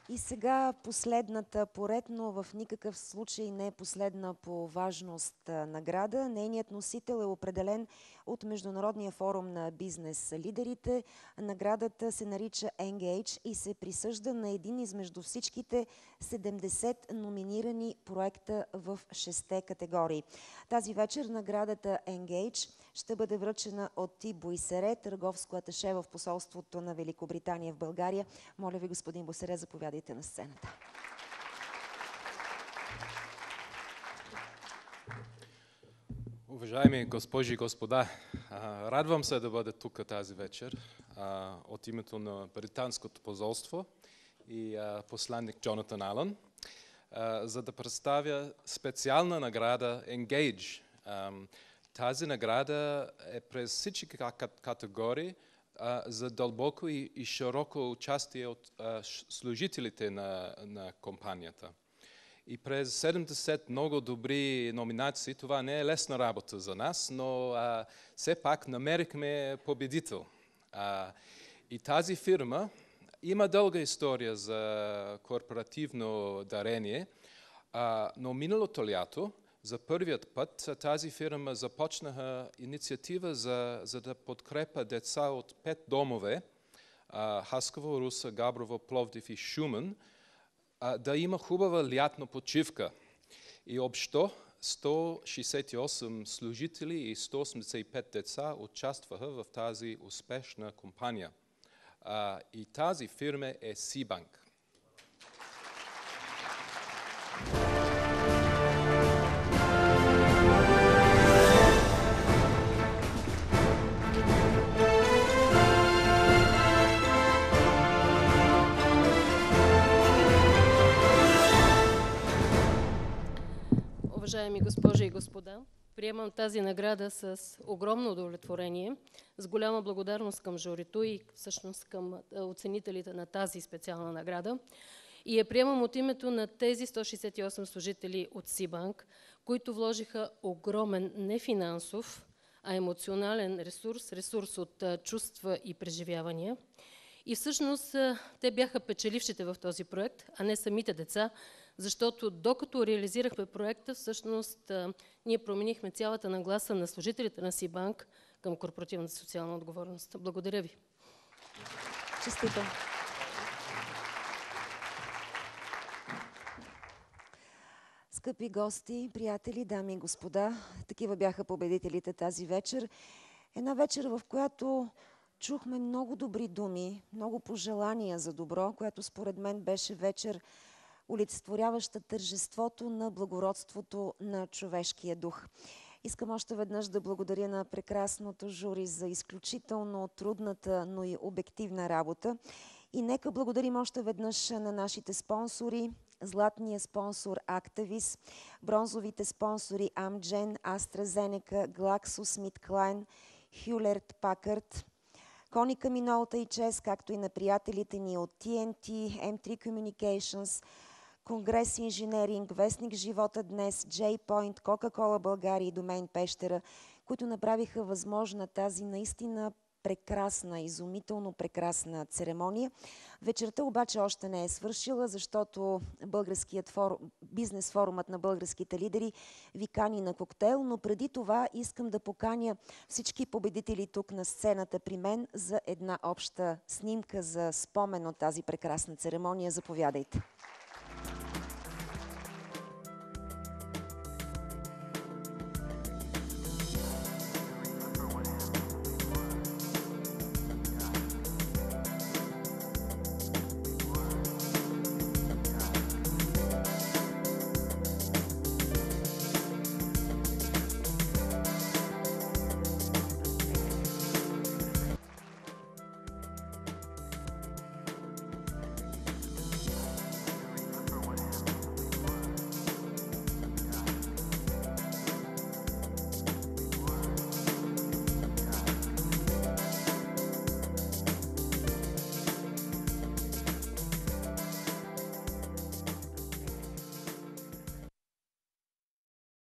И сега последната поред, но в никакъв случай не е последна по важност награда. Нейният носител е определен от Международния форум на бизнес лидерите. Наградата се нарича Engage и се присъжда на един измежду всичките 70 номинирани проекта в 6 категории. Тази вечер наградата Engage ще бъде връчена от Ти Буйсере, търговско аташе в посолството на Великобритания в България. Моля ви, господин Буйсере, заповядайте на сцената. Уважаеми госпожи и господа, радвам се да бъда тук тази вечер от името на Британското посолство и посланник Джонатан Алън, за да представя специална награда Engage. Тази награда е през всички категории за дълбоко и широко участие от служителите на компанията. И през 70 много добри номинации, това не е лесна работа за нас, но все пак намерихме победител. И тази фирма има дълга история за корпоративно дарение, но миналото лято за първият път тази фирма започнаха инициатива за да подкрепа деца от 5 домове, Хасково, Руса, Габрово, Пловдив и Шумен, да има хубава лятна почивка. И общо 168 служители и 185 деца участваха в тази успешна компания. И тази фирма е Сибанк. Уважаеми госпожи и господа, приемам тази награда с огромно удовлетворение, с голяма благодарност към журито и всъщност към оценителите на тази специална награда. И я приемам от името на тези 168 служители от Сибанк, които вложиха огромен не финансов, а емоционален ресурс от чувства и преживявания. И всъщност те бяха печелившите в този проект, а не самите деца, защото докато реализирахме проекта, всъщност ние променихме цялата нагласа на служителите на Сибанк към корпоративната социална отговорност. Благодаря ви. Честито. Скъпи гости, приятели, дами и господа, такива бяха победителите тази вечер. Една вечер, в която чухме много добри думи, много пожелания за добро, която според мен беше вечер, олицетворяваща тържеството на благородството на човешкия дух. Искам още веднъж да благодаря на прекрасното жури за изключително трудната, но и обективна работа. И нека благодарим още веднъж на нашите спонсори, златния спонсор Актавис, бронзовите спонсори Amgen, AstraZeneca, GlaxoSmithKline, Hewlett Packard, Konica Minolta и ЧЕС, както и на приятелите ни от TNT, M3 Communications, Конгрес Инженеринг, Вестник Живота днес, J-Point, Кока-Кола България и Домейн Пещера, които направиха възможна тази наистина прекрасна, изумително прекрасна церемония. Вечерта обаче още не е свършила, защото бизнес форумът на българските лидери ви кани на коктейл, но преди това искам да поканя всички победители тук на сцената при мен за една обща снимка за спомен от тази прекрасна церемония. Заповядайте.